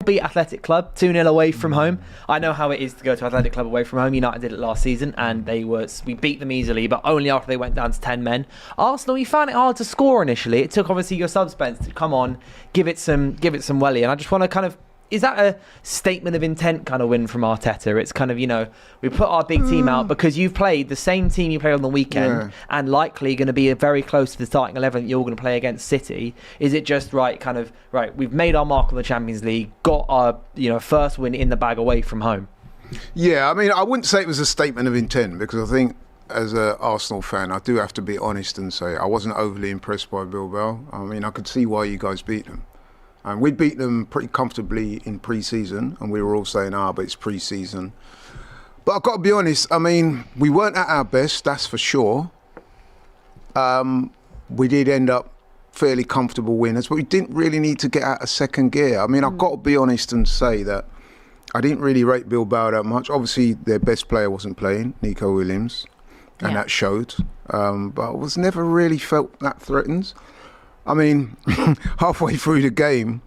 beat Athletic Club 2-0 away from home. I know how it is to go to Athletic Club away from home. United did it last season, and we beat them easily, but only after they went down to 10 men. Arsenal, you found it hard to score initially. It took obviously your subs bench to come on, give it some welly, and I just want to kind of. Is that a statement of intent kind of win from Arteta? It's kind of, we put our big team out because you've played the same team you played on the weekend and likely going to be very close to the starting 11 that you're going to play against City. Is it just right, we've made our mark on the Champions League, got our first win in the bag away from home? Yeah, I mean, I wouldn't say it was a statement of intent because I think as an Arsenal fan, I do have to be honest and say I wasn't overly impressed by Bilbao. I mean, I could see why you guys beat them. And we beat them pretty comfortably in pre-season, and we were all saying, but it's pre-season. But I've got to be honest, I mean, we weren't at our best, that's for sure. We did end up fairly comfortable winners, but we didn't really need to get out of second gear. I mean, I've got to be honest and say that I didn't really rate Bilbao that much. Obviously, their best player wasn't playing, Nico Williams, and that showed. But I was never really felt that threatened. I mean, halfway through the game,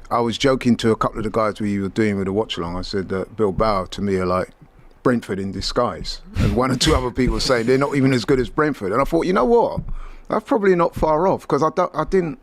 I was joking to a couple of the guys we were doing with the watch-along. I said that Bilbao, to me, are like Brentford in disguise. And one or two other people were saying they're not even as good as Brentford. And I thought, you know what? That's probably not far off because I didn't...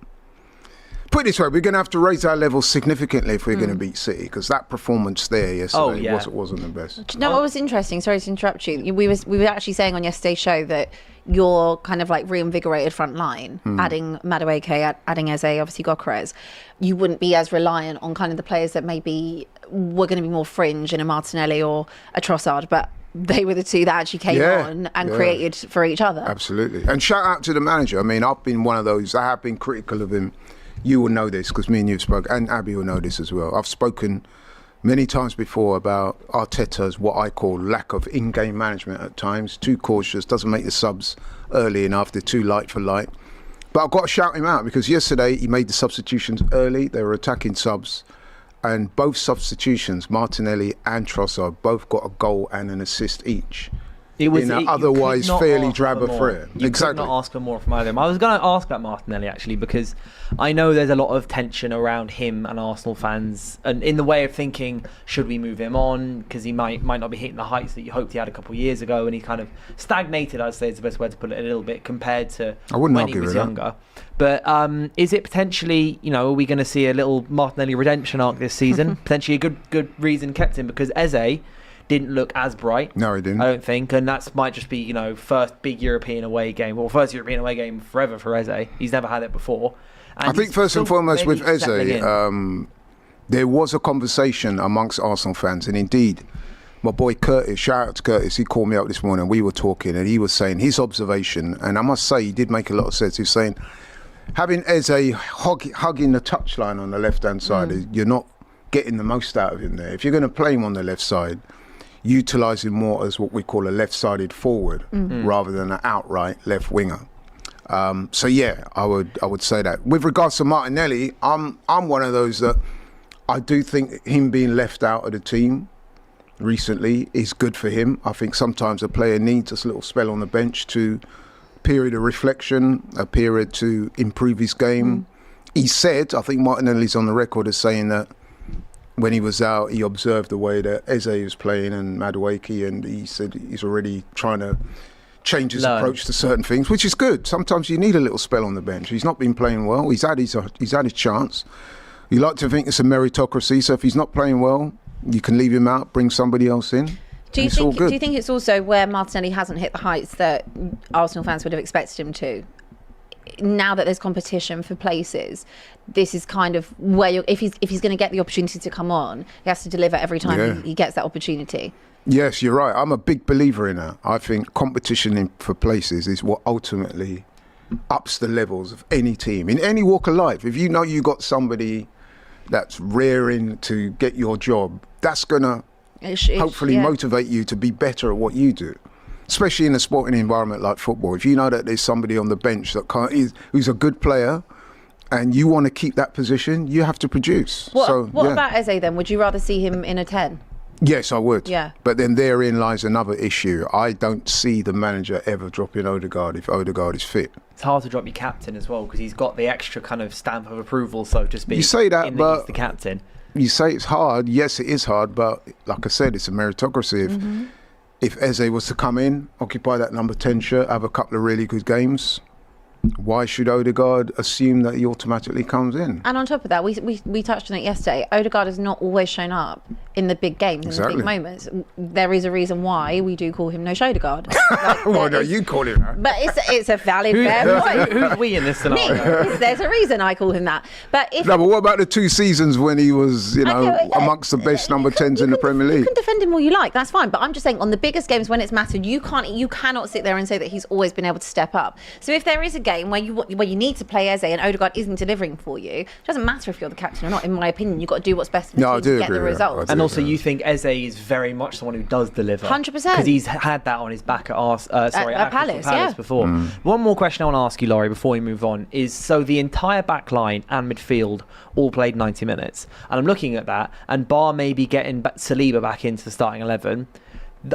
Put it this way, we're going to have to raise our level significantly if we're going to beat City because that performance there yesterday wasn't the best. Do you know what was interesting? Sorry to interrupt you. We were actually saying on yesterday's show that your kind of like reinvigorated front line, adding Madueke, adding Eze, obviously Gyökeres, you wouldn't be as reliant on kind of the players that maybe were going to be more fringe in a Martinelli or a Trossard, but they were the two that actually came on and created for each other. Absolutely. And shout out to the manager. I mean, I've been one of those, I have been critical of him. You will know this because me and you have spoken, and Abby will know this as well. I've spoken many times before about Arteta's what I call lack of in-game management at times. Too cautious, doesn't make the subs early enough, they're too light for light. But I've got to shout him out because yesterday he made the substitutions early, they were attacking subs, and both substitutions, Martinelli and Trossard, both got a goal and an assist each. Otherwise fairly drab affair. You could not ask for more from either of them. I was going to ask about Martinelli actually because I know there's a lot of tension around him and Arsenal fans and in the way of thinking, should we move him on because he might not be hitting the heights that you hoped he had a couple of years ago, and he kind of stagnated, I'd say is the best way to put it, a little bit compared to when he was younger. But is it potentially, are we going to see a little Martinelli redemption arc this season? Potentially a good reason kept him because Eze didn't look as bright. No, he didn't. I don't think, and that might just be first big European away game, or first European away game forever for Eze. He's never had it before. And I think first and foremost with Eze, there was a conversation amongst Arsenal fans, and indeed, my boy Curtis, shout out to Curtis, he called me up this morning, we were talking, and he was saying his observation, and I must say he did make a lot of sense. He was saying, having Eze hugging the touchline on the left-hand side, you're not getting the most out of him there. If you're going to play him on the left side, utilise him more as what we call a left-sided forward rather than an outright left winger. So yeah, I would say that. With regards to Martinelli, I'm one of those that I do think him being left out of the team recently is good for him. I think sometimes a player needs a little spell on the bench to period of reflection, a period to improve his game. He said, I think Martinelli's on the record as saying that when he was out, he observed the way that Eze was playing and Madueke, and he said he's already trying to change his approach to certain things, which is good. Sometimes you need a little spell on the bench. He's not been playing well. He's had his chance. You like to think it's a meritocracy, so if he's not playing well, you can leave him out, bring somebody else in. Do you think it's also where Martinelli hasn't hit the heights that Arsenal fans would have expected him to? Now that there's competition for places, this is kind of where if he's going to get the opportunity to come on, he has to deliver every time he gets that opportunity. Yes, you're right. I'm a big believer in that. I think competition for places is what ultimately ups the levels of any team in any walk of life. If you know you got somebody that's raring to get your job, that's going to hopefully motivate you to be better at what you do. Especially in a sporting environment like football. If you know that there's somebody on the bench that who's a good player and you want to keep that position, you have to produce. What about Eze then? Would you rather see him in a 10? Yes, I would. Yeah. But then therein lies another issue. I don't see the manager ever dropping Odegaard if Odegaard is fit. It's hard to drop your captain as well because he's got the extra kind of stamp of approval, so to speak. You say that, but he's the captain. you say it's hard. Yes, it is hard, but like I said, it's a meritocracy. If Eze was to come in, occupy that number 10 shirt, have a couple of really good games, why should Odegaard assume that he automatically comes in? And on top of that, we touched on it yesterday. Odegaard has not always shown up in the big games, in the big moments. There is a reason why we do call him No Odegaard. Well, no, you call him that. But it's a valid, fair point. Who's we in this scenario? Me. There's a reason I call him that. But but what about the 2 seasons when he was, amongst the best number 10s in the Premier League? You can defend him all you like, that's fine. But I'm just saying, on the biggest games when it's mattered, you cannot sit there and say that he's always been able to step up. So if there is a game where you need to play Eze and Odegaard isn't delivering for you, it doesn't matter if you're the captain or not. In my opinion, you've got to do what's best for the team to get the results. And also, you think Eze is very much someone who does deliver. 100%. Because he's had that on his back at Palace before. One more question I want to ask you, Laurie, before we move on, is so the entire back line and midfield all played 90 minutes. And I'm looking at that, and bar maybe getting Saliba back into the starting 11,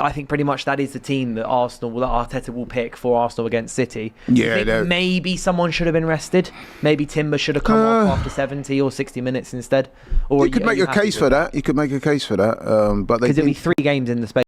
I think pretty much that is the team that Arteta will pick for Arsenal against City. Yeah, maybe someone should have been rested. Maybe Timber should have come off after 70 or 60 minutes instead. Or you could make a case for that. But because it'd be 3 games in the space of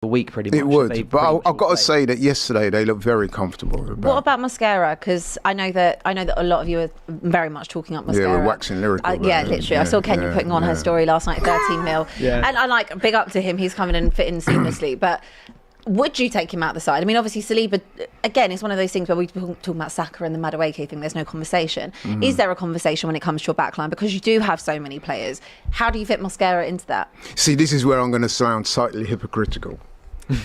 a week, pretty much. It would. But I've got to say that yesterday they looked very comfortable. What about Mosquera? Because I know that a lot of you are very much talking up Mosquera. Yeah, we're waxing lyrical. Literally. I saw Kenya putting on her story last night, 13 mil. Yeah. And I big up to him. He's coming and fitting seamlessly. But would you take him out the side? I mean, obviously Saliba, again, it's one of those things where we're talking about Saka and the Madueke thing. There's no conversation. Is there a conversation when it comes to your backline? Because you do have so many players. How do you fit Mosquera into that? See, this is where I'm going to sound slightly hypocritical.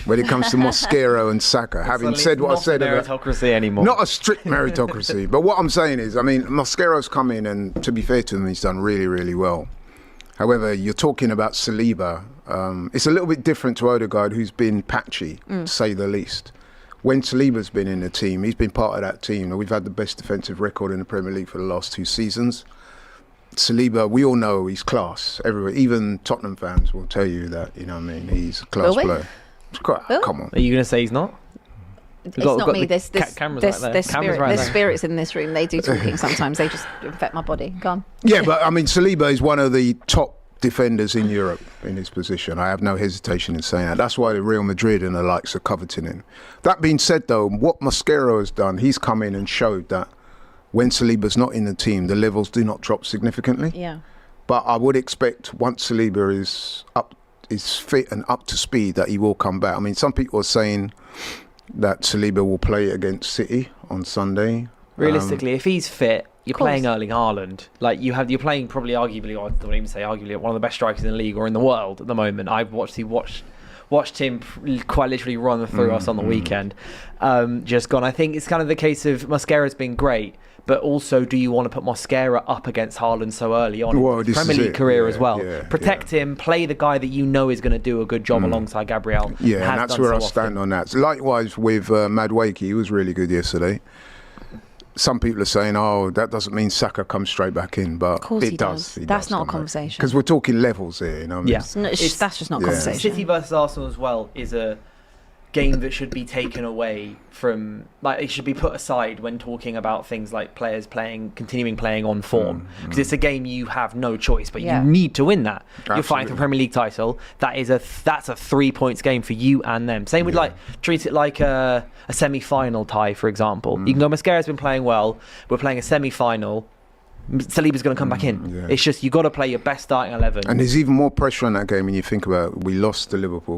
When it comes to Mosquera and Saka, having said what I said about meritocracy anymore. Not a strict meritocracy, but what I'm saying is, I mean, Mosquera's come in, and to be fair to him, he's done really, really well. However, you're talking about Saliba. It's a little bit different to Odegaard, who's been patchy, to say the least. When Saliba's been in the team, he's been part of that team. We've had the best defensive record in the Premier League for the last 2 seasons. Saliba, we all know he's class. Everywhere, even Tottenham fans will tell you that. You know what I mean? He's a class player. Come on. Are you going to say he's not? It's not me. There's spirits in this room. They do talking sometimes. They just infect my body. Go on. Yeah, but I mean, Saliba is one of the top defenders in Europe in his position. I have no hesitation in saying that. That's why the Real Madrid and the likes are coveting him. That being said, though, what Mosquera has done, he's come in and showed that when Saliba's not in the team, the levels do not drop significantly. Yeah. But I would expect once Saliba is fit and up to speed that he will come back. I mean, some people are saying that Saliba will play against City on Sunday. Realistically, if he's fit, you're playing Erling Haaland. Like you're playing probably arguably, I don't even say arguably, one of the best strikers in the league or in the world at the moment. I've watched him quite literally run through us on the weekend. Just gone. I think it's kind of the case of Mosquera's been great, but also, do you want to put Mosquera up against Haaland so early on in his Premier League career as well? Protect him, play the guy that you know is going to do a good job alongside Gabriel. Yeah, and that's where I stand on that. So likewise with Madueke, he was really good yesterday. Some people are saying, that doesn't mean Saka comes straight back in, but it does. That's not a conversation. Because we're talking levels here, you know what I mean? Yeah, that's just not a conversation. City versus Arsenal as well is a game that should be taken away from, like, it should be put aside when talking about things like players continuing playing on form, because it's a game you have no choice, but you need to win that. Absolutely. You're fighting for a Premier League title. That's a 3 points game for you and them. Same with treat it like a semi-final tie, for example. You can go, Mosquera's been playing well. We're playing a semi-final. Saliba's going to come back in. Yeah. It's just you got to play your best starting 11. And there's even more pressure on that game when you think about it. We lost to Liverpool.